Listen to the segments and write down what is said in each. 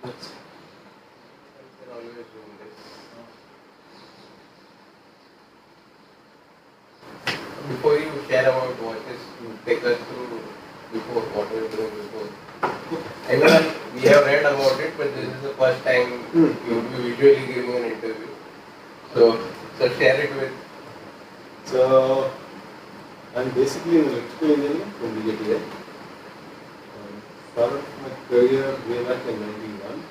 That's They're always doing this. Before you share about watches, you take us through before what we were doing before. I know we have read about it, but this is the first time you would be visually giving an interview. So share it with. so I'm basically an electrical engineer from BJTI. Started my career way back in 91.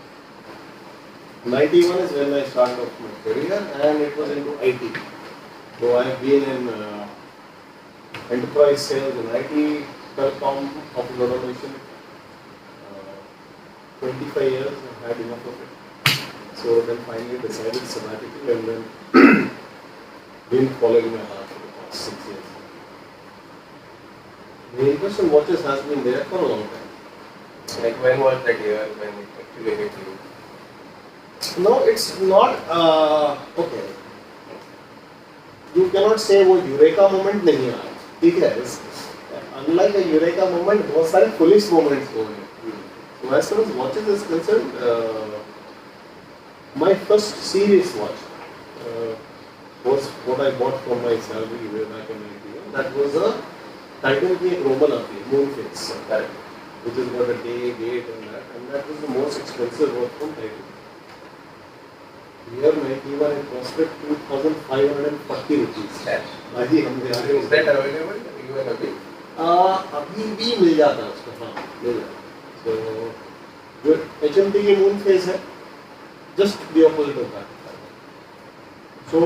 91 is when I started off my career, and it was into IT. So I've been in enterprise sales in IT, telecom, office automation. 25 years, I've had enough of it. So then finally decided sabbatical, and then been following my heart for the past 6 years. The interest in watches has been there for a long time. Like when was that year when it actually hit you? No, it's not, okay. You cannot say वो eureka moment नहीं आया, ठीक है? Unlike a eureka moment, बहुत सारे foolish moments हुए हैं. So as far as watches is concerned, my first serious watch was what I bought from my salary way back in 91. That was a Titan की एक Roman आती है, moon face, which has got a day, date and that was the most expensive watch from Titan. Year 91 it costed 2,540 rupees. Is that available even अभी? अभी भी मिल जाता है उसका, हाँ मिल जाता है. So जो HMT की moon phase है, just the opposite of that. So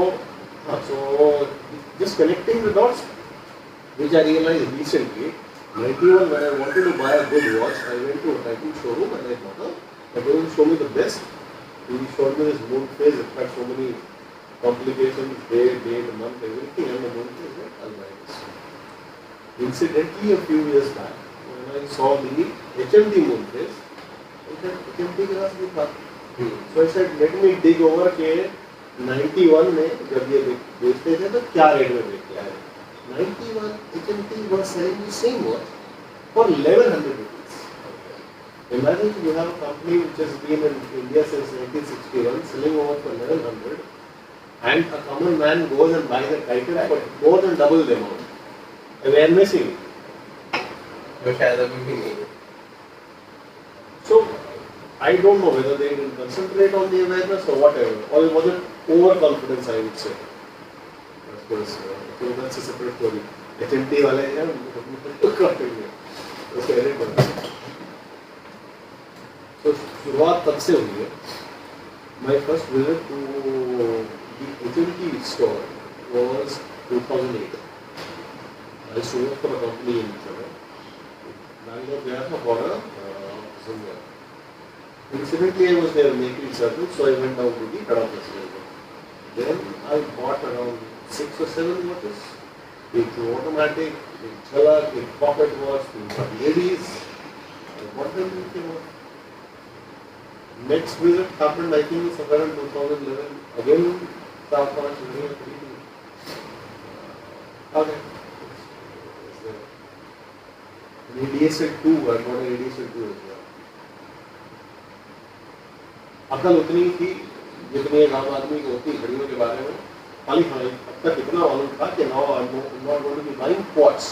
just connecting the dots, which I realized recently. 91 when I wanted to buy a good watch, I went to a Titan showroom and I bought they didn't show me the best. He showed me this moon phase. It had so many complications, date, month, everything, and the moon phase. I'll buy this. Incidentally, a few years back, when I saw the HMT moon phase, I said, HMT के पास भी था. So I said, let me dig over के 91 में जब ये बेचते थे तो क्या रेट में बेचते हैं? 91 HMT was selling the same watch for 1,100 rupees. Imagine you have a company which has been in India since 1961 selling over for 1,100, and a common man goes and buys a Titan for more than double the amount. Awareness ही नहीं. जो शायद अभी भी नहीं है. So I don't know whether they will concentrate on the awareness or whatever, or was it overconfidence, I would say. Of course, so that's a separate story. HMT वाले हैं, तो करेंगे. So शुरुआत तब से हुई है. My first visit to the HMT store was 2008. I used to work for a company in Bangalore गया था for somewhere. Incidentally, I was there making circles, so I went down to the head office. Then I bought around 6 or 7 watches. एक automatic, एक chalak, एक pocket watch, for ladies. I bought them in the next visit happened, I think, somewhere in 2011. Again, 4-5 million. Okay. An ADSL 2, I got an ADSL 2 as well. अकल उतनी थी जितनी एक आम आदमी को होती घड़ियों के बारे में. खाली अब तक इतना मालूम था कि now I'm not going to be buying watches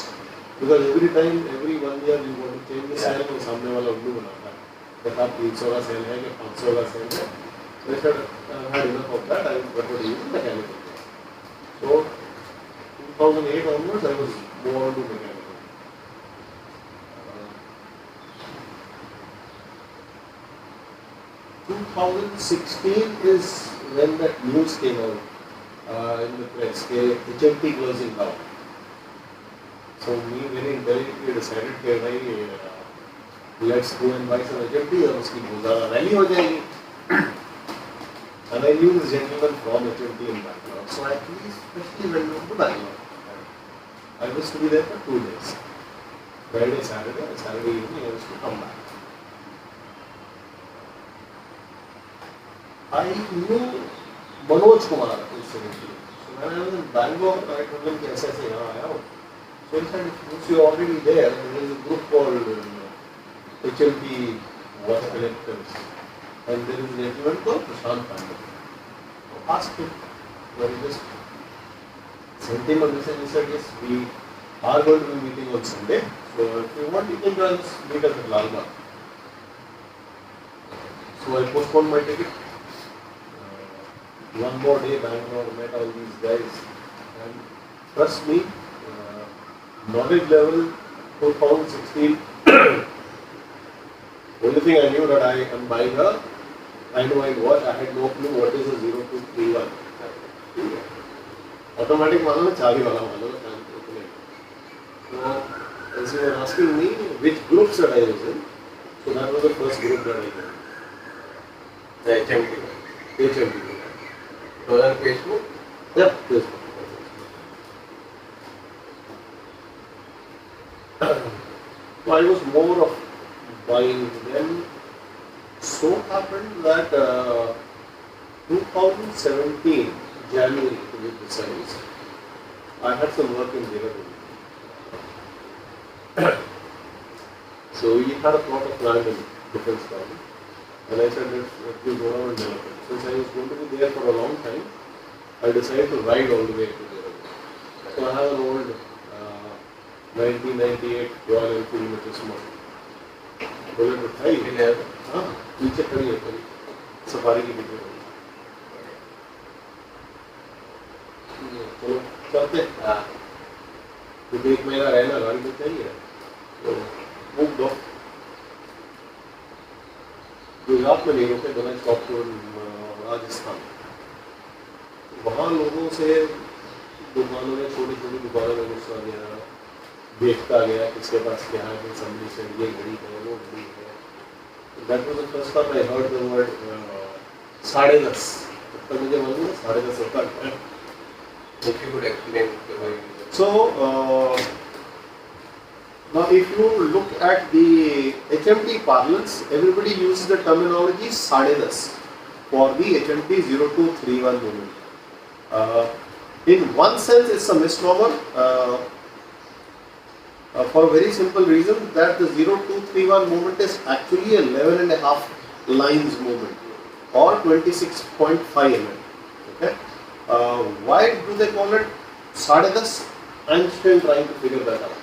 because every 1 year you want to change the cell तो सामने वाला उल्लू बनाता है. आप 300 का सेल है कि 500 का सेल है. So I said, I had enough of that. I prefer to use mechanical. So 2008 onwards, I was more into mechanical. 2016 is when that news came out in the press, HMT closing down. So we very intelligently decided that let's go and buy some HMT और उसकी गुजारा rally हो जाएगी. And I knew this gentleman from HMT in Bangalore, so I especially went down to Bangalore. I was to be there for 2 days. Friday, Saturday evening I was to come back. I knew Manoj Kumar incidentally. So when I was in Bangalore, I told him कि ऐसे यहाँ आया हूँ. So he said, if you're already there, there is a group called HMT Watch Collectors. and there is a gentleman called Prashant Pandey. Asked him, he just sent him a message. He said, yes, we are going to be meeting on Sunday. So if you want, you can join us, meet us at Lal Bagh. So I postponed my ticket. One more day, Bangalore, met all these guys. And trust me, knowledge level 2016. Only thing I knew that I am buying a hand-wind watch. I had no clue what is a 0231. Automatic मानो ना चाबी वाला मानो ना काम उतने. So as you were asking me which groups that I was in, so that was the first group that I joined. The HMT. HMT. So on Facebook? Yeah, Facebook. So I was more of buying. Then so happened that 2017 January to be precise, I had some work in Dehradun. So we had a plot of land in Defence Garden, and I said let's go around and develop it. Since I was going to be there for a long time, I decided to ride all the way to Dehradun. So I have an old 1998 Royal Enfield which is small. Bullet उठाई हाँ नीचे खड़ी है खड़ी safari की ticket चलो चलते हाँ क्योंकि एक महीना रहना गाड़ी में चाहिए तो बुक दो गुजरात में नहीं रुके दोनों स्टॉप टू राजस्थान वहाँ लोगों से दुकानों में छोटी छोटी दुकानों में घुसा गया देखता गया किसके पास क्या है फिर समझी से ये घड़ी है वो घड़ी है that was the first time I heard the word 10:30 तब मुझे मालूम है 10:30 होता है If you could explain the way. So now if you look at the HMT parlance, everybody uses the terminology 10:30 for the HMT 0231 movement. In one sense it's a misnomer. For a very simple reason that the 0231 movement is actually 11.5 lines movement or 26.5 mm. Okay. Why do they call it 10:30? I'm still trying to figure that out.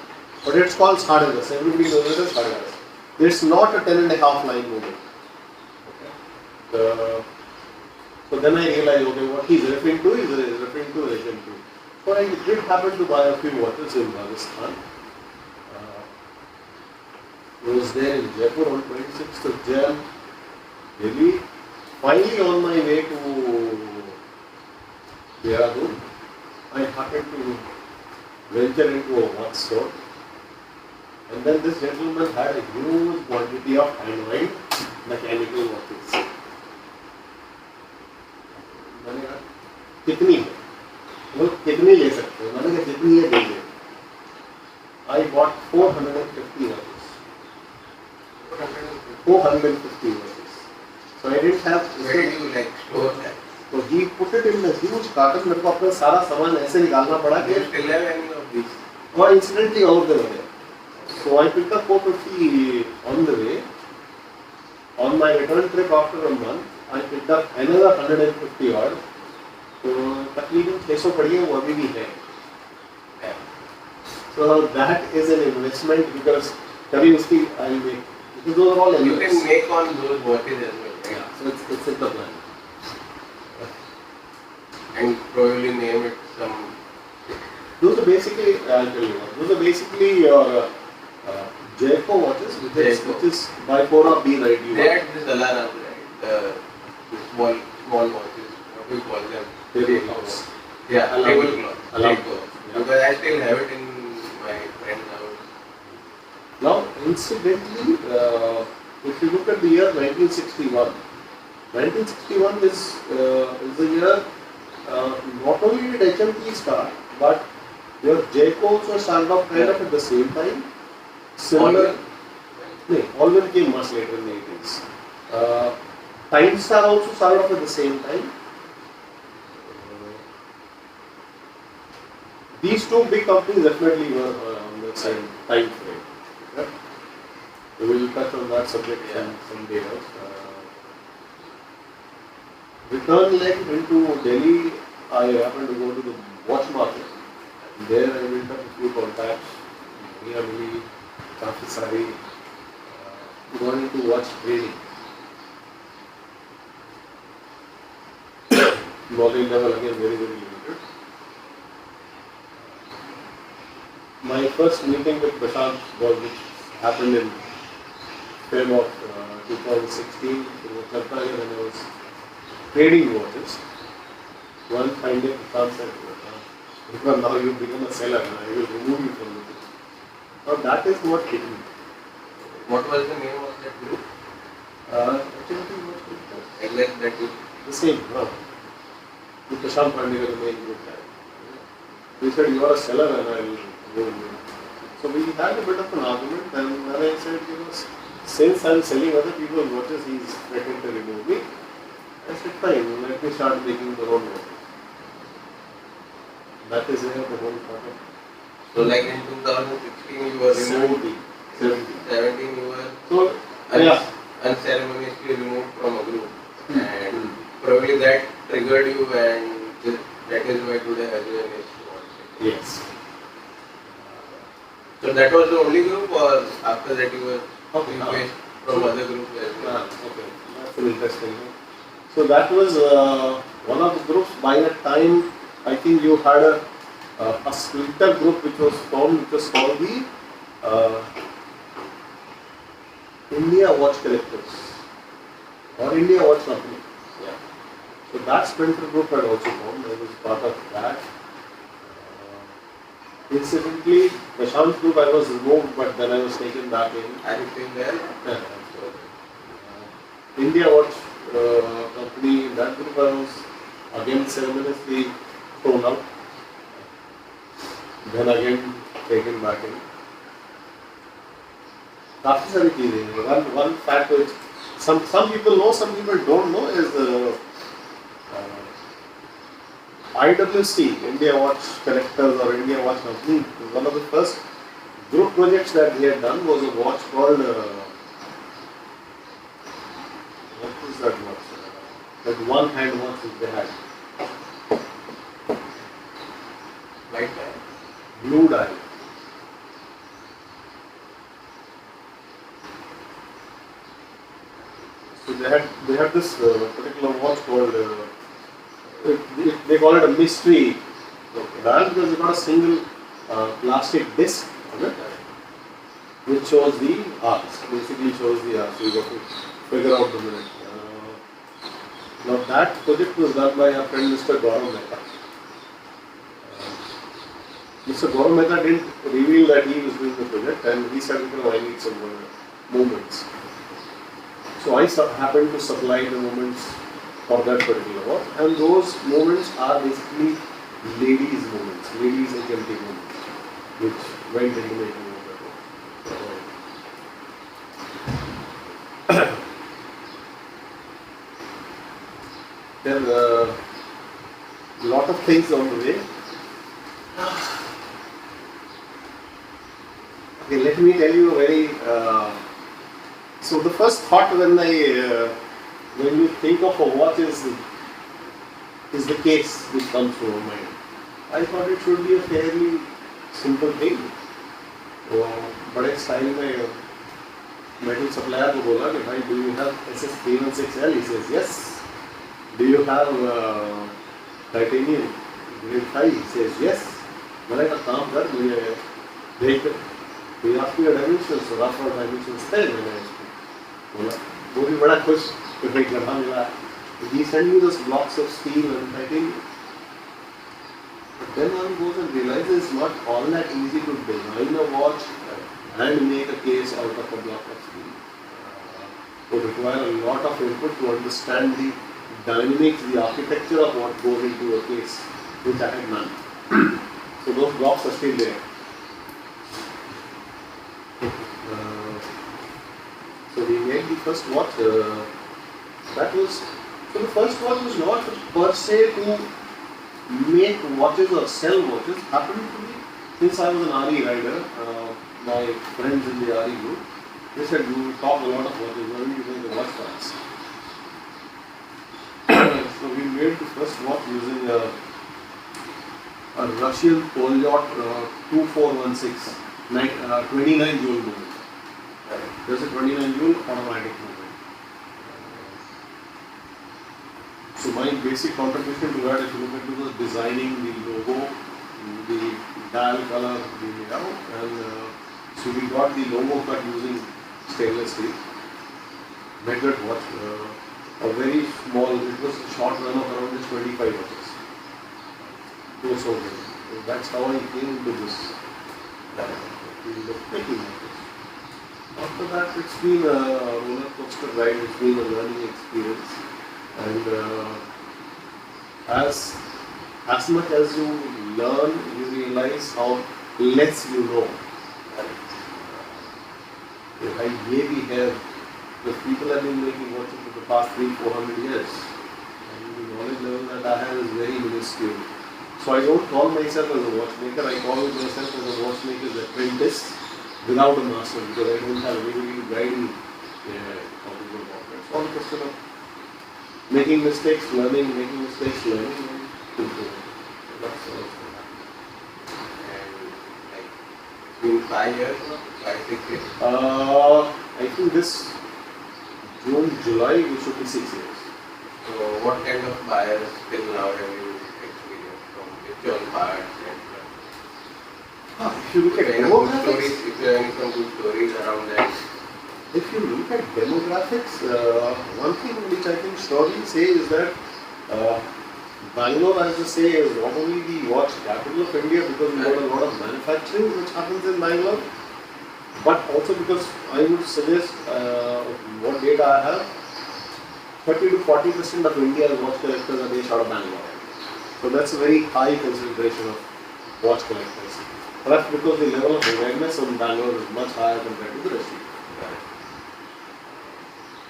But it's called 10:30. Everybody knows it as 10:30. It's not a 10.5 line movement. Okay. So then I realized, okay, what he's referring to is referring to HMT. So I did happen to buy a few watches in Rajasthan. I was there in Jaipur on 26th of Jan. Really, finally on my way to Dehradun, I happened to venture into a watch store, and then this gentleman had a huge quantity of hand-wind mechanical watches. मैंने कहा कितनी है? वो कितनी ले सकते हो? मैंने कहा जितनी है दे दे. I bought 450 watches. 450 watches. So I didn't have. Where do you like store that? So he put it in a huge carton. मेरे को अपना सारा सामान ऐसे निकालना पड़ा Do कि. you still have any of these? और incidentally all of them were there. So I picked up 450 on the way. On my return trip after a month, I picked up another 150 odd. तो तकरीबन 600 पड़ी है वो अभी भी है. So that is an investment because कभी उसकी I'll make. Because those are all You elements. can make on those watches as well. Right? Yeah, so it's in the plan. And probably name it some. Those are basically, I'll tell you what, those are basically your Jayco watches, which is by 4B, right? They had this alarm, right? The small watches. What do you call them? Table clocks. Yeah, Alarm. table clock. Alarm. Yeah. Because I still have it in my friend's house. Now, incidentally, if you look at the year 1961, 1961 is the year not only did HMT start, but your Jaycos were started off kind of at the same time. Similar. No, Alwyn came much later in the 80s. Time Star also started off at the same time. These two big companies definitely were on the same time frame. Okay? We will touch on that subject someday else. return leg into Delhi, I happened to go to the watch market. There I built up a few contacts, Miami, Kafisari, gone into watch trading. Knowledge level again very limited. My first meeting with Prashant was which happened in Feb of 2016. It was Karnataka when I was trading watches. One fine day Prashant said, because now you become a seller and I will remove you from the business. Now that is what hit me. What was the name of that group? HMT Watch Enthusiasts. Exactly that group. The same, no. With Prashant Pandey was the main group guy. He said, you are a seller and I will remove you. So we had a bit of an argument and then I said, since I am selling other people's watches, he is threatening to remove me. I said, fine, let me start making the own watches. That is where the whole started. So like in 2016 you were removed. 17 you were so, unceremoniously removed from a group. And probably that triggered you and that is why today Ajwa is watching. Yes. So that was the only group or after that you were Okay, from other groups as well? Okay, that's an interesting thing. So that was one of the groups. By that time, I think you had a splinter group which was formed, which was called the India Watch Collectors or India Watch Company. Yeah. So that splinter group had also formed. I was part of that. Incidentally, Prashant's group I was removed, but then I was taken back in. Are you still there? Yeah, India Watch Company, that group I was again ceremoniously thrown out. Then again taken back in. काफी सारी चीजें हैं. One fact which some people know, some people don't know is IWC, India Watch Collectors or India Watch Company. One of the first group projects that we had done was a watch called what was that watch? That one hand watch which they had. Right there. Blue dial. So they had this particular watch called they call it a mystery dial because it's not a single plastic disc on it, which shows the hours. Basically shows the hours. So you got to figure out the minute. Now that project was done by our friend Mr. Gaurav Mehta. Mr. Gaurav Mehta didn't reveal that he was doing the project and he said, I need some movements. So I happened to supply the movements for that particular watch, and those movements are basically ladies' movements, ladies' HMT movements, which went into making of that watch. There are a lot of things on the way. Okay, let me tell you a very. So the first thought when you think of a watch is the case which comes to our mind. I thought it should be a fairly simple thing. तो बड़े style में metal supplier को बोला कि भाई, do you have SS316L? He says yes. Do you have titanium grade 5? He says yes. मैंने कहा काम कर, मुझे देख. He asked me a dimensions, so rough dimensions थे. मैंने बोला, वो भी बड़ा खुश कि भाई गधा मिला. He sent me those blocks of steel and titanium. But then one goes and realizes it's not all that easy to design a watch and make a case out of a block of steel. It would require a lot of input to understand the dynamics, the architecture of what goes into a case, which I had none. So those blocks are still there. So we made the first watch. So the first watch was not per se to make watches or sell watches. Happened to be, since I was an RE rider, my friends in the RE group, they said, you talk a lot of watches, why don't you make a watch for us? So made the first watch using a Russian Polyot 2416, 29 joule movement. There's a 29 joule automatic movement. So my basic contribution to that, if you look into the designing, the logo, the dial color, the layout, and so we got the logo cut using stainless steel. Made that watch a very small, it was a short run of around just 25 watches. It was so good. So that's how I came into this field of making watches. After that, it's been a roller coaster ride, it's been a learning experience. And as much as you learn, you realize how less you know. I maybe have, the people have been making watches for the past 300-400 years. And the knowledge level that I have is very minuscule. So I don't call myself as a watchmaker, I call myself as a watchmaker's apprentice without a master, because I don't have anybody to guide me how to do it. It's all a question of making mistakes, learning, making mistakes, learning, and improving. That's all. And like, it's been 5 years now, 5-6 years. I think this June, July, it should be 6 years. So what kind of buyers till now have you experienced from which all parts? If you look at demographics, If you have any some good stories around that. if you look at demographics, one thing which I can surely say is that Bangalore, as I say, is not only the watch capital of India because we got a lot of manufacturing which happens in Bangalore, but also because I would suggest what data I have, 30 to 40% of India's watch collectors are based out of Bangalore. So that's a very high concentration of watch collectors. Perhaps because the level of awareness in Bangalore is much higher compared to the rest of India.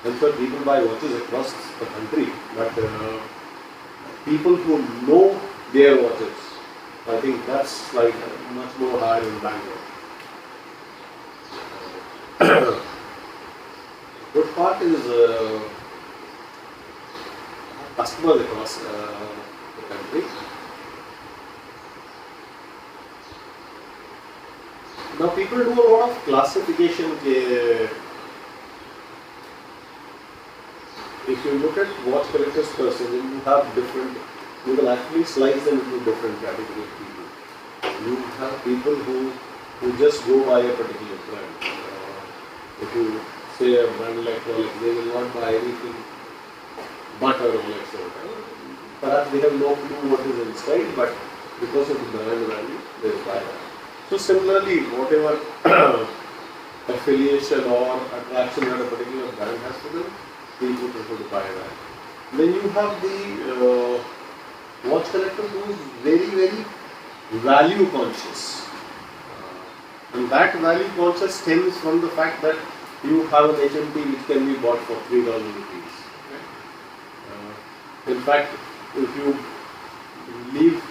And so people buy watches across the country, but people who know their watches, I think that's like much more higher in Bangalore. Good part is customers across the country. Now people do a lot of classification. If you look at watch collectors person, then you have different, you can actually slice them into different categories of people. You have people who just go by a particular brand. If you say a brand like Rolex, they will not buy anything but a Rolex. Perhaps they have no clue what is inside, but because of the brand value, they will buy that. So similarly, whatever affiliation or attraction that a particular brand has to them, people prefer to buy that. Then you have the watch collector who is very, very value conscious. And that value conscious stems from the fact that you have an HMT which can be bought for 3,000 rupees. In fact, if you leave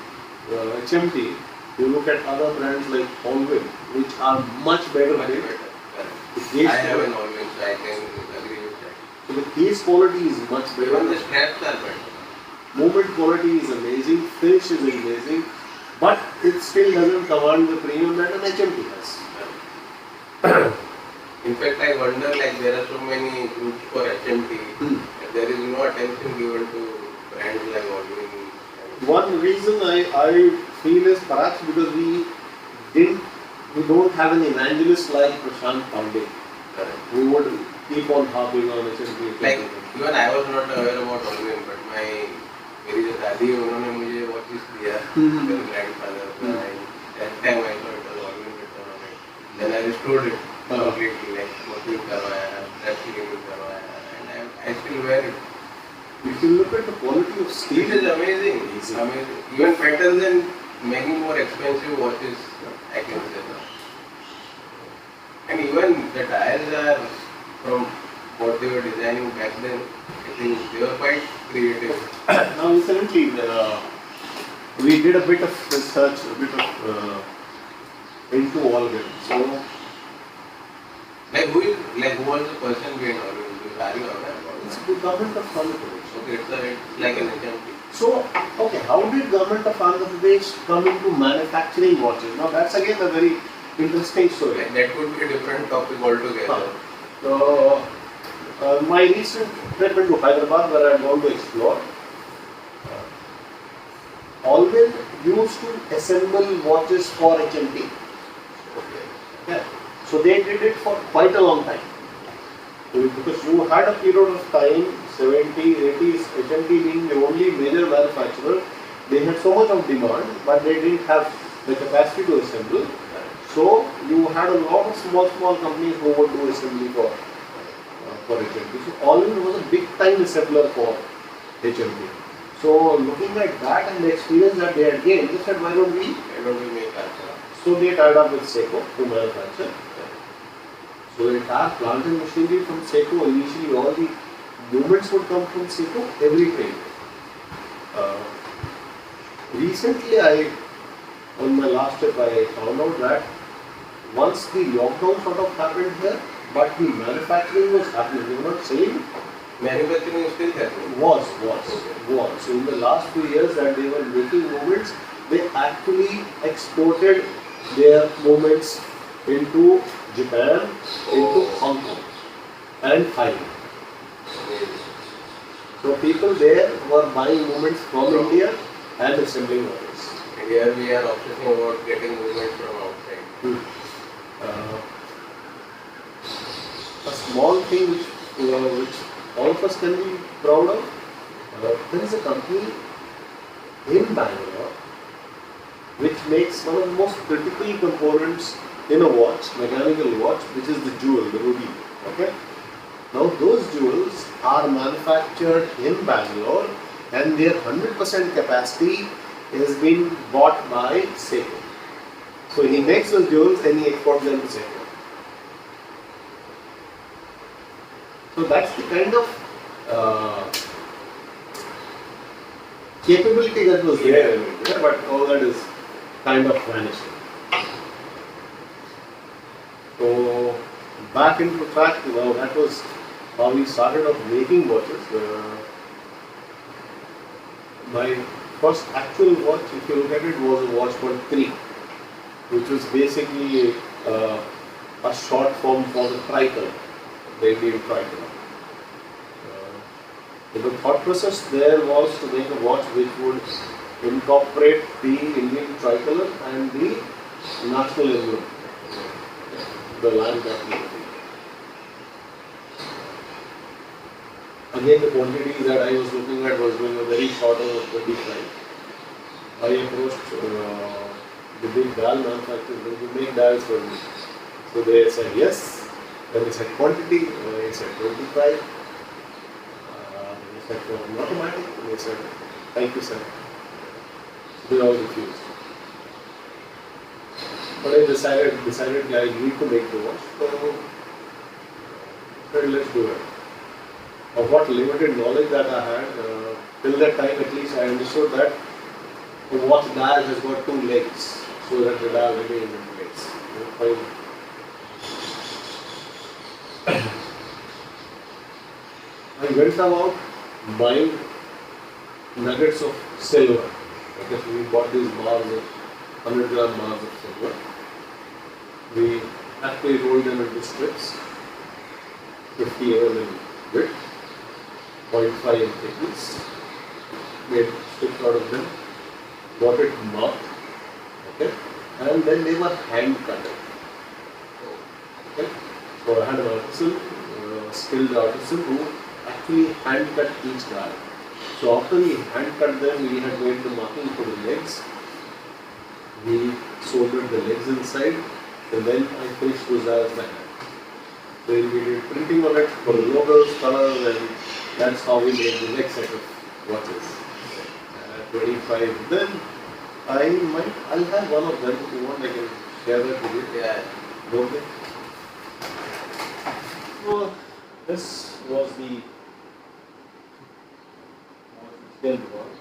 HMT, you look at other brands like Alwyn, which are much better. I have an Alwyn, so I can agree with that. So the case quality is much better. Even the straps are better. Movement quality is amazing, finish is amazing, but it still doesn't command the premium that an HMT has. In fact, I wonder, like, there are so many groups for HMT, and there is no attention given to brands like Alwyn. One reason I feel is perhaps because we don't have an evangelist like Prashant Pandey. We would keep on harping on HMT. Like, even I was not aware about Alwyn, but my मेरी जो दादी है उन्होंने मुझे watches दिया, मेरे grandfather, and that time I thought it was Alwyn written on it. Then I restored it completely, like smoking करवाया, dressing करवाया, and I still wear it. If you look at the quality of steel, it is amazing. Amazing. Even better than making more expensive watches, I can say now. And even the dials are from what they were designing back then. I think they were quite creative. Now, incidentally, we did a bit of research, a bit of into Alwyn. So, who was the person behind Alwyn? Are you aware about it? It's the government of Andhra Pradesh. Okay, it's like an HMT. So, okay, how did government of Andhra Pradesh come into manufacturing watches? Now that's again a very interesting story. Like that could be a different topic altogether. So, my recent trip into Hyderabad where I'm going to explore, Alwyn used to assemble watches for HMT. Okay. Yeah. So they did it for quite a long time. Because you had a period of time, 70s, 80s, HMT being the only major manufacturer, they had so much of demand, but they didn't have the capacity to assemble. So you had a lot of small companies who would do assembly for HMT. So Alwyn was a big time assembler for HMT. So looking at that and the experience that they had gained, they said, why don't we make that? So they tied up with Seiko to manufacture. So the entire plant and machinery from Seiko, initially all the movements would come from Seiko, every train. Recently on my last trip, I found out that once the lockdown sort of happened here, but the manufacturing was happening. They were not selling. Manufacturing is still happening? Was. So in the last few years that they were making movements, they actually exported their movements into Japan, into Hong Kong and Thailand. So people there were buying movements from India and assembling watches. And here we are obsessing about getting movements from outside. A small thing which all of us can be proud of, there is a company in Bangalore which makes one of the most critical components in a watch, mechanical watch, which is the jewel, the ruby. Okay? Now those jewels are manufactured in Bangalore and their 100% capacity is being bought by Seiko. So he makes those jewels and he exports them to Seiko. So that's the kind of capability that was there in India, but all that is kind of vanishing. So back into track, now that was how we started off making watches. My first actual watch, if you look at it, was a Watchman 3, which was basically a short form for the tricolor, the Indian tricolor. The thought process there was to make a watch which would incorporate the Indian tricolor and the national emblem, the land capital. Again, the quantity that I was looking at was going a very short of 25. I approached the big dial manufacturers, they would make dials for me. So they said yes. Then they said quantity, I said 25. They said for an automatic, and they said thank you sir. They all refused. But I decided I need to make the watch, so I said let's do it. Of what limited knowledge that I had, till that time at least I understood that the watch dial has got two legs, so that the dial remains in place. I went about buying nuggets of silver. Okay, so we bought these bars of 100 gram bars of silver. We actually rolled them into strips, 50 mm in width, 0.5 in thickness. Made strips out of them, got it marked, okay, and then they were hand cut. Okay, so I had an artisan, skilled artisan who actually hand cut each dial. So after we hand cut them, we had made the marking for the legs. We soldered the legs inside, and then I finished those dials by hand. Then we did printing on it for the logos, colors, and that's how we made the next set of watches. 25. Then I'll have one of them if you want. I can share that with you. Yeah. Okay. So this was the skilled one.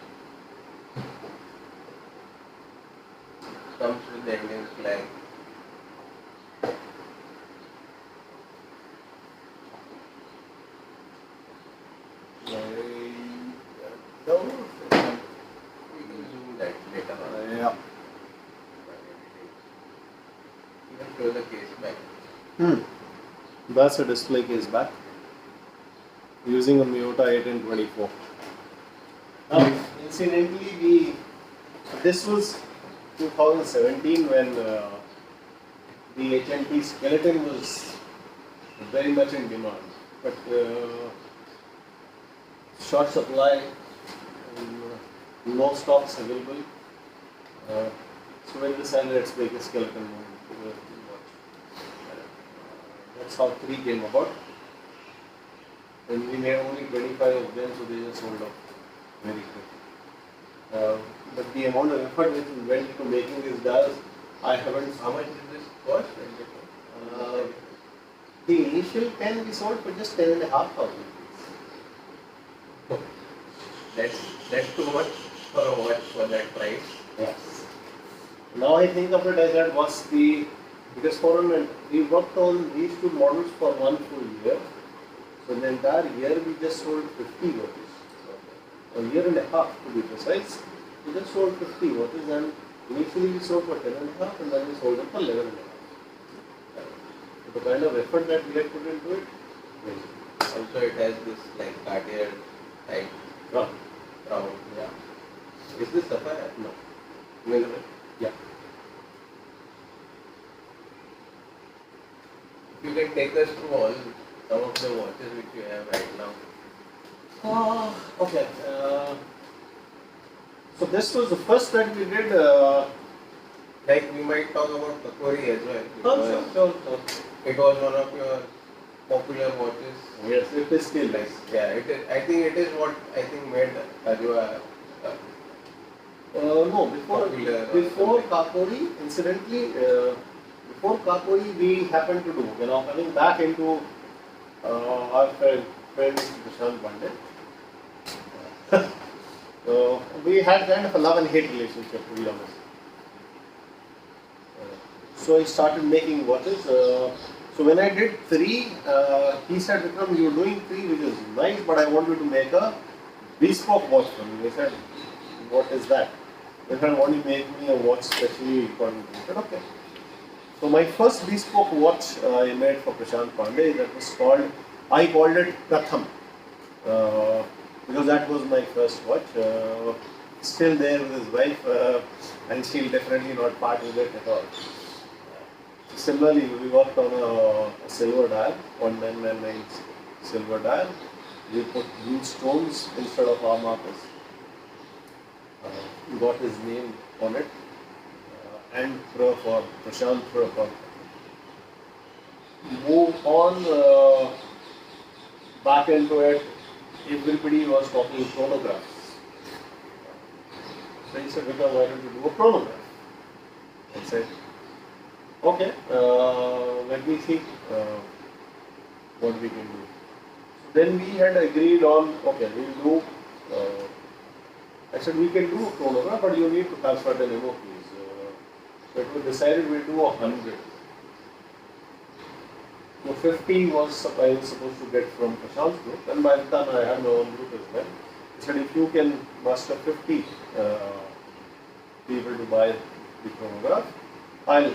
Comes with the Indian flag. No, we will zoom that later on. Yeah. Even show the case back. That's a display case back using a Miyota 1824. Now, incidentally, this was 2017 when the HMT skeleton was very much in demand, but short supply, no stocks available. So we decided let's make a skeleton watch. That's how 3 came about. And we made only 25 of them, so they just sold out very quick. But the amount of effort which went into making these dials, I haven't. How much did this cost? The initial 10 we sold for just 10,500. That's too much for a watch for that price. Yes. Now I think of it as that was because for a minute, we worked on these 2 models for 1 full year. So in the entire year we just sold 50 watches. A year and a half to be precise. We just sold 50 watches, and initially we sold for 10.5 and then we sold them for 11.5. So the kind of effort that we had put into it. Also it has this like Cartier type Round. round. Yeah. Is this sapphire? No. Mineral. Yeah. If you can take us through all some of the watches which you have right now. Okay. So this was the first that we did. Like we might talk about Kakori as well. Sure. It was one of your popular watches. Yes, it is still Like, nice. yeah, it is. I think it is what I think made Ajwa No, popular. before Kakori, incidentally, before Kakori, we happened to do, coming back into our friend Prashant Pandit. We had kind of a love and hate relationship, to be honest. So I started making watches. So when I did 3, he said, Vikram, you're doing 3, which is nice, but I want you to make a bespoke watch for me. I said, what is that? They said, want to make me a watch specially for me? I said, okay. So my first bespoke watch I made for Prashant Pandey, that was called, I called it Pratham. Because that was my first watch. Still there with his wife, and she'll definitely not part with it at all. Similarly, we worked on a silver dial, 1999 silver dial. We put blue stones instead of our markers. Got his name on it, and for Prashant for. Move on back into it. Everybody was talking chronographs. So he said, Vikram, why don't you do a chronograph? I said, okay, let me see what we can do. Then we had agreed on, okay, we'll do, I said, we can do a chronograph, but you need to have certain MOPs. So it was decided we'll do 100. So 50 was I was supposed to get from Prashant's group, and by the time I had my own group as well. He said, if you can muster 50 people to buy the chronograph, I'll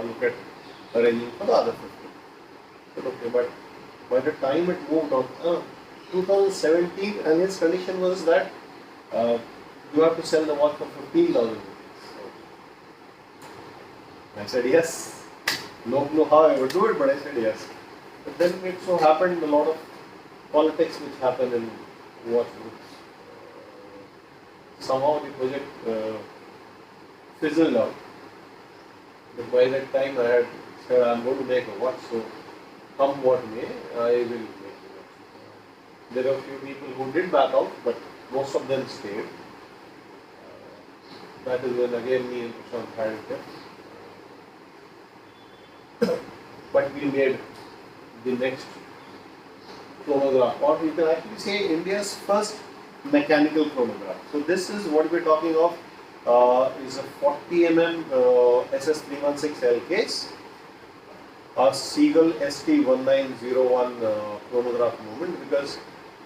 look at arranging for the other 50. I said, okay, but by the time it moved on, 2017, and his condition was that you have to sell the watch for 15,000 rupees. I said, yes. Don't know how I would do it, but I said yes. But then it so happened a lot of politics which happen in watch groups. Somehow the project fizzled out. But by that time I had said I'm going to make a watch, so come what may, I will make a watch. There are a few people who did back out, but most of them stayed. That is when again me and Prashant had it. But we made the next chronograph, or you can actually say India's first mechanical chronograph. So this is what we're talking of, is a 40 mm SS316L case, a Seagull ST1901 chronograph movement, because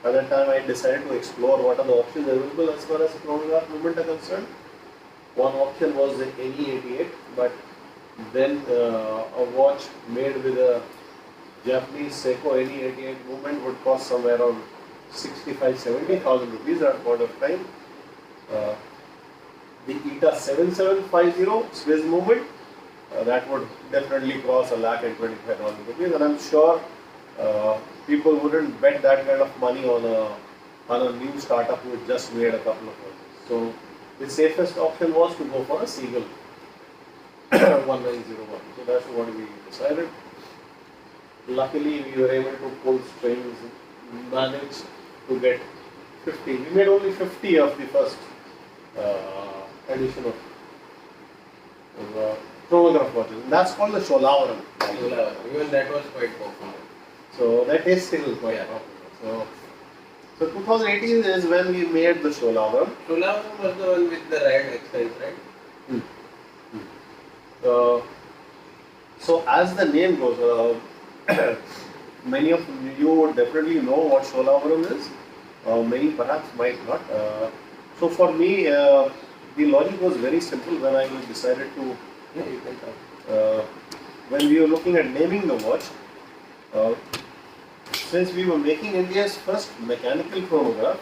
At that time, I decided to explore what are the options available as far as chronograph movement are concerned. One option was the NE88, but then a watch made with a Japanese Seiko NE88 movement would cost somewhere around 65,000-70,000 rupees at that point of time. The ETA 7750 Swiss movement, that would definitely cross 1,25,000 rupees, and I'm sure people wouldn't bet that kind of money on a new startup who just made a couple of watches. So the safest option was to go for a Seagull 1901. So that's what we decided. Luckily, we were able to pull strings, managed to get 50. We made only 50 of the first edition of chronograph watches. And that's called the Sholavaram. Even that was quite popular. So that is still quite popular. So 2018 is when we made the Sholavaram. Sholavaram was the one with the red accent, right? So as the name goes, many of you would definitely know what Sholavaram is. Many perhaps might not. So for me, the logic was very simple when I decided to, when we were looking at naming the watch, since we were making India's first mechanical chronograph,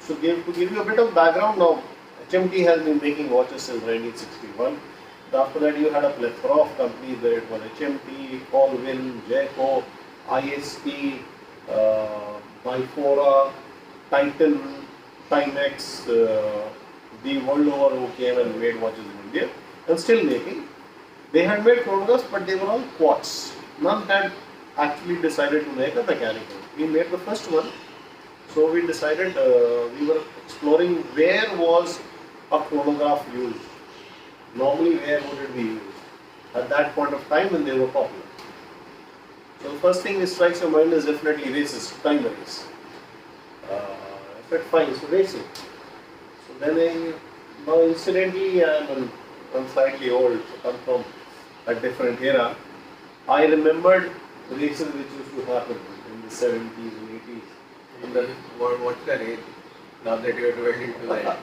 so to give you a bit of background now, HMT has been making watches since 1961. After that, you had a plethora of companies, whether it was HMT, Alwyn, Jayco, IST, Bifora, Titan, Timex, the world over who came and made watches in India and still making. They had made chronographs, but they were all quartz. None had actually decided to make a mechanical. We made the first one. So we decided, we were exploring where was a chronograph used. Normally, where would it be used? At that point of time when they were popular. So the first thing that strikes your mind is definitely races, time race. I said fine, so racing. So then now incidentally I'm slightly old, so come from a different era. I remembered races which used to happen in the 70s and 80s. What's the age now that you are dwelled into that?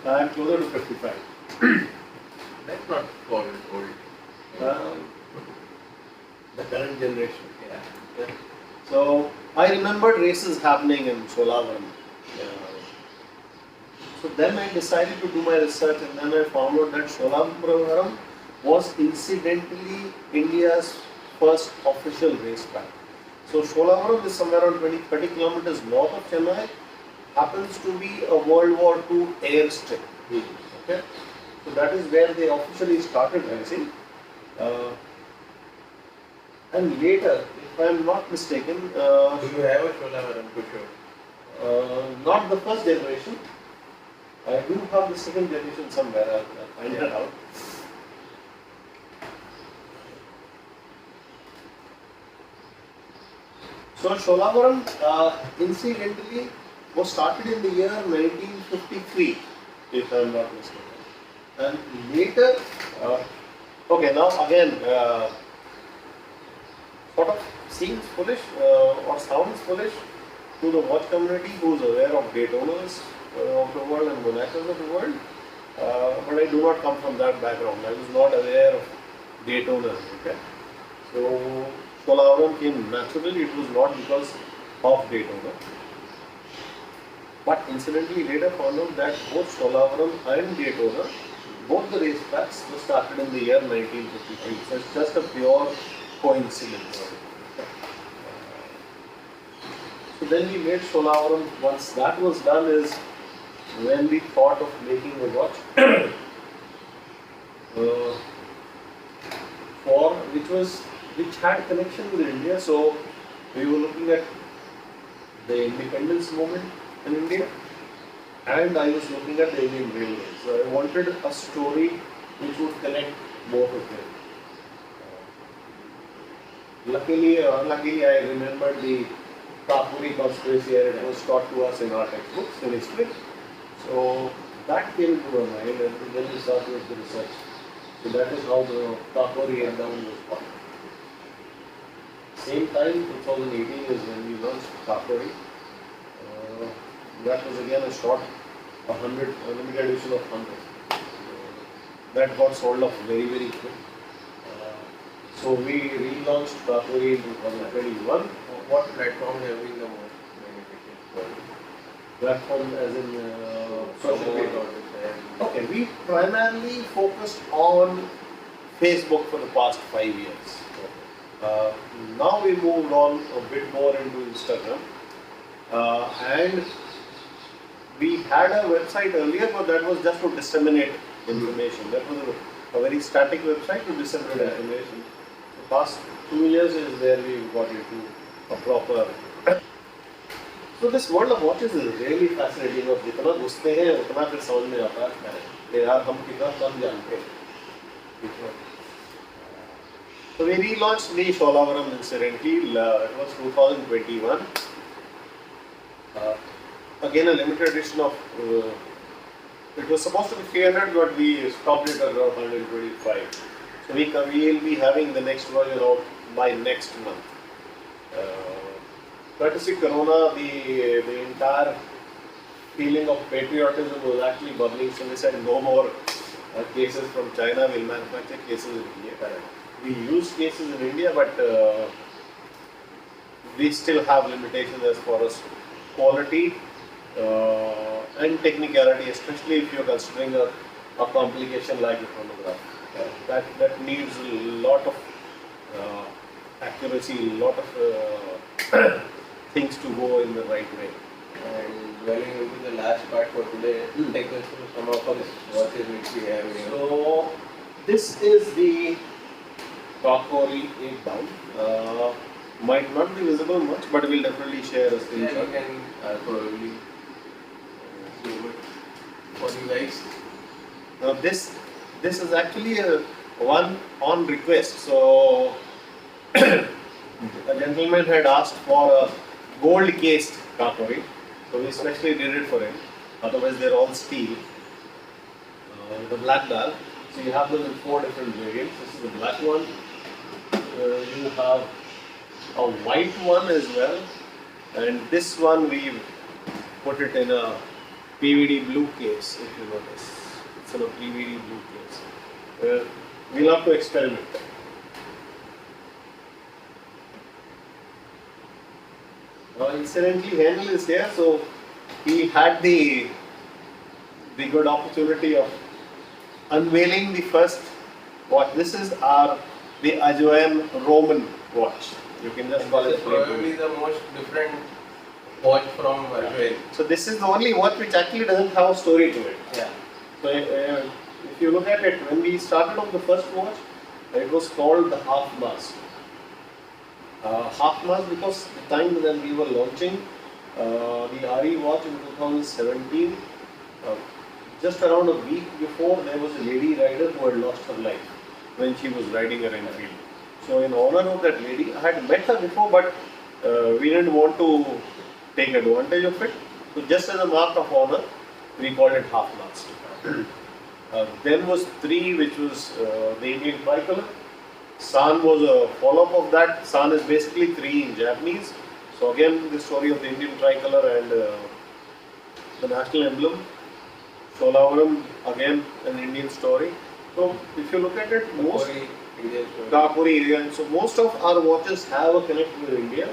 I am closer to 55. That's not old. The current generation. Yeah. So I remembered races happening in Sholavaram. So then I decided to do my research, and then I found out that Sholavaram was incidentally India's first official racetrack. So Sholavaram is somewhere around 20-30 kilometers north of Chennai. Happens to be a World War II airstrip. Okay, so that is where they officially started racing. And later, if I am not mistaken, Do you have a Sholavaram to show? not the first generation. I do have the second generation somewhere. I'll find it out. So Sholavaram, incidentally, was started in the year 1953, if I am not mistaken. And later, okay, now again, sort of seems foolish or sounds foolish to the watch community who is aware of Daytonas of the world and Monaco's of the world, but I do not come from that background. I was not aware of Daytonas. Okay, so Sholavaram came naturally. It was not because of Daytona, but incidentally later found out that both Sholavaram and Daytona, both the racetracks were started in the year 1953. So it's just a pure coincidence. So then we made Sholavaram. Once that was done is when we thought of making a watch which had connection with India. So we were looking at the independence movement in India, and I was looking at the Indian Railways. So I wanted a story which would connect both of them. Luckily or unluckily, I remembered the Kakori conspiracy, and it was taught to us in our textbooks in history. So that came into our mind, and then we started with the research. So that is how the Kakori endowment was formed. same time, 2018 is when we launched Kakori. That was again a short, a limited edition of 100. That got sold off very, very quick. So we relaunched Kakori in 2021. What platform have been the most beneficial for you? Platform as in social media. Or Okay, we primarily focused on Facebook for the past 5 years. Now we moved on a bit more into Instagram. And we had a website earlier, but that was just to disseminate information. That was a very static website to disseminate information. The past 2 years is where we got into a proper. So this world of watches is really fascinating. और जितना घुसते हैं उतना फिर समझ में आता है कि यार हम कितना कम जानते हैं. So we relaunched the Sholavaram incidentally. It was 2021. Again a limited edition of. It was supposed to be 300, but we stopped it at around 125. So we will be having the next version out by next month. Courtesy Corona, the entire feeling of patriotism was actually bubbling. So we said no more cases from China. We'll manufacture cases in India. We use cases in India, but we still have limitations as far as quality and technicality, especially if you're considering a complication like a chronograph. That needs a lot of accuracy, a lot of things to go in the right way. And dwelling into the last part for today, take us through some of the watches which we have here. So this is the Kakori 8 down. Might not be visible much, but we'll definitely share a Yeah, screenshot. we can probably zoom it for you guys. Now this is actually a one on request. So a gentleman had asked for a gold cased Kakori, so we especially did it for him. Otherwise they're all steel. The black dial. So you have them in 4 different variants. This is the black one. You have a white one as well, and this one we've put it in a PVD blue case. If you notice, it's in a PVD blue case. We'll have to experiment. Incidentally, Henry is here, so he had the good opportunity of unveiling the first watch. This is the Ajwa Roman watch. You can just call This it. is probably the most different watch from Ajwa. So this is the only watch which actually doesn't have a story to it. Yeah. So if you look at it, when we started on the first watch, it was called the half mast. Half mast because the time when we were launching the RE watch in 2017, just around a week before, there was a lady rider who had lost her life when she was riding her Enfield. So in honor of that lady, I had met her before, but we didn't want to take advantage of it. So just as a mark of honor, we called it half mast. Then was 3, which was the Indian tricolor. San was a follow-up of that. San is basically 3 in Japanese. So again, the story of the Indian tricolor and the national emblem. Sholavaram, again an Indian story. So if you look at it, most Kakori, Indian story. Kakori area. So most of our watches have a connect with India,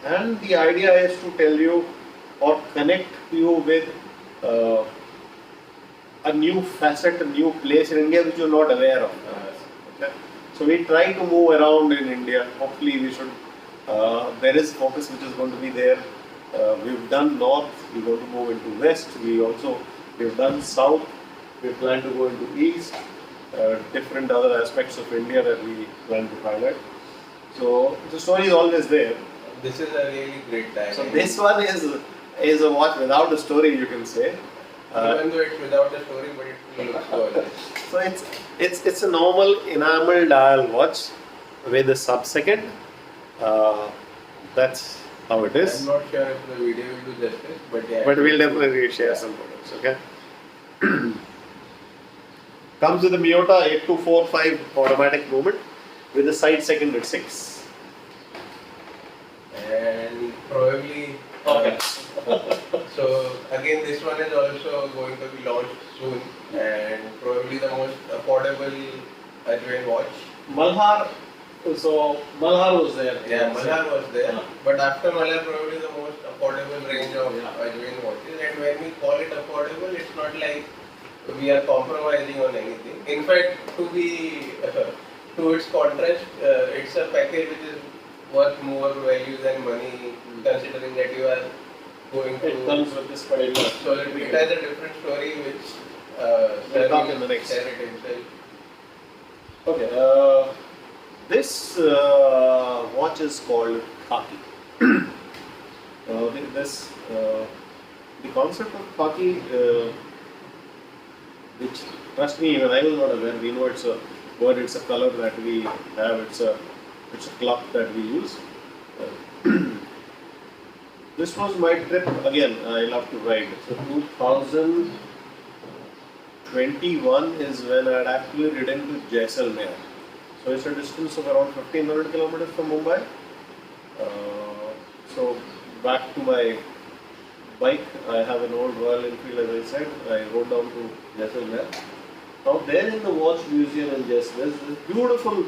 and the idea is to tell you or connect you with a new facet, a new place in India which you're not aware of. Okay? So we try to move around in India. Hopefully we should. There is focus which is going to be there. We've done north. We're going to move into west. We've done south. We plan to go into east. Different other aspects of India that we plan to highlight. So the story is always there. This is a really great time. So this one is a watch without a story, you can say. Even though it's without the story, but it looks gorgeous. So it's a normal enamel dial watch with a sub-second. That's how it is. I'm not sure if the video will do justice, but yeah. But we'll definitely share some photos, okay? Comes with a Miyota 8245 automatic movement with a side second at 6. and probably. Okay. So again, this one is also going to be launched soon, and probably the most affordable Ajwa watch. Malhar, so Malhar was there. Yeah, Malhar was there, Yeah. but after Malhar, probably the most affordable range of Ajwa watches. And when we call it affordable, it's not like we are compromising on anything. In fact, to its contrast, it's a package which is worth more value than money, considering that you are going to. It comes with this particular. So it has a different story which We'll talk in the next. share it himself. Okay. This watch is called Khaki. The concept of Khaki, which trust me, even I was not aware. We know it's a word, it's a color that we have, it's a cloth that we use. This was my trip again. I love to ride. So 2021 is when I had actually ridden to Jaisalmer. So it's a distance of around 1500 kilometers from Mumbai. So back to my bike, I have an old Royal Enfield, as I said. I rode down to Jaisalmer. Now there in the watch museum in Jaisalmer, there's this beautiful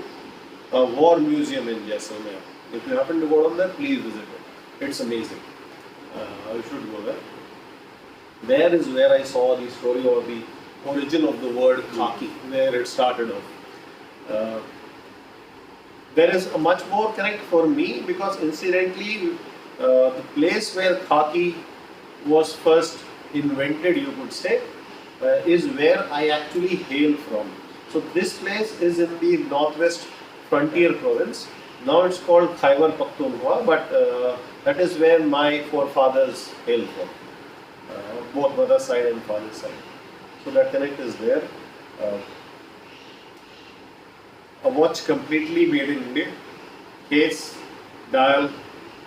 war museum in Jaisalmer. If you happen to go down there, please visit it. It's amazing. You should go there. There is where I saw the story or the origin of the word khaki, where it started off. There is a much more correct for me because incidentally, the place where khaki was first invented, you could say, is where I actually hail from. So this place is in the northwest frontier province. Now it's called Khyber Pakhtunkhwa, but that is where my forefathers hail from, both mother side and father side. So that connect is there. A watch completely made in India, case, dial,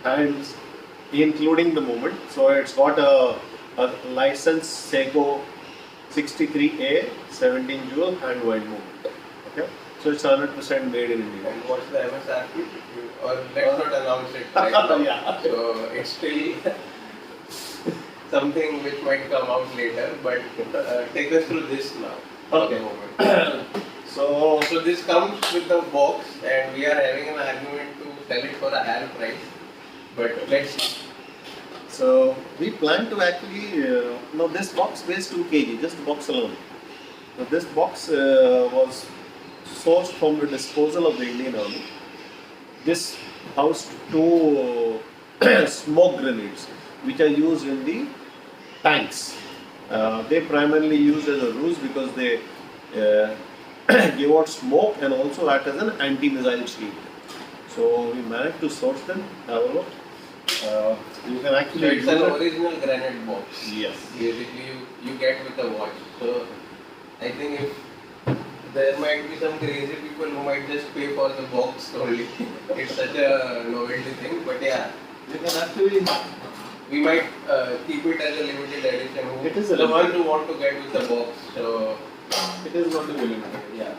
hands, including the moment. So it's got a license Seiko 63A 17 jewel hand wind movement. Okay, so it's 100% made in India. And what's the MSRP? Or let's not announce it right now. Yeah. So it's still something which might come out later, but take us through this now. Okay. So this comes with the box, and we are having an argument to sell it for a higher price. But let's see. So we plan to actually, now this box weighs 2 kg, just the box alone. So this box was sourced from the disposal of the Indian Army. This housed 2 smoke grenades, which are used in the tanks. They primarily used as a ruse because they give out smoke and also act as an anti-missile shield. So we managed to source them. Have a look. You can actually. So it's an original granite box. Yes. Basically, you get with a watch. So I think if there might be some crazy people who might just pay for the box only. It's such a novelty thing, but yeah, You can actually. we might keep it as a limited edition. It is a the limited- one who want to get with the box. So It is going to be limited. yeah.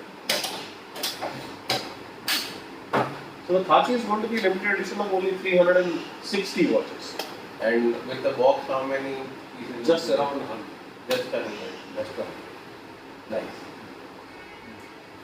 So the Khaki is going to be limited edition of only 360 watches. And with the box, how many pieces? Just around 100. Just 100. That's correct. Nice.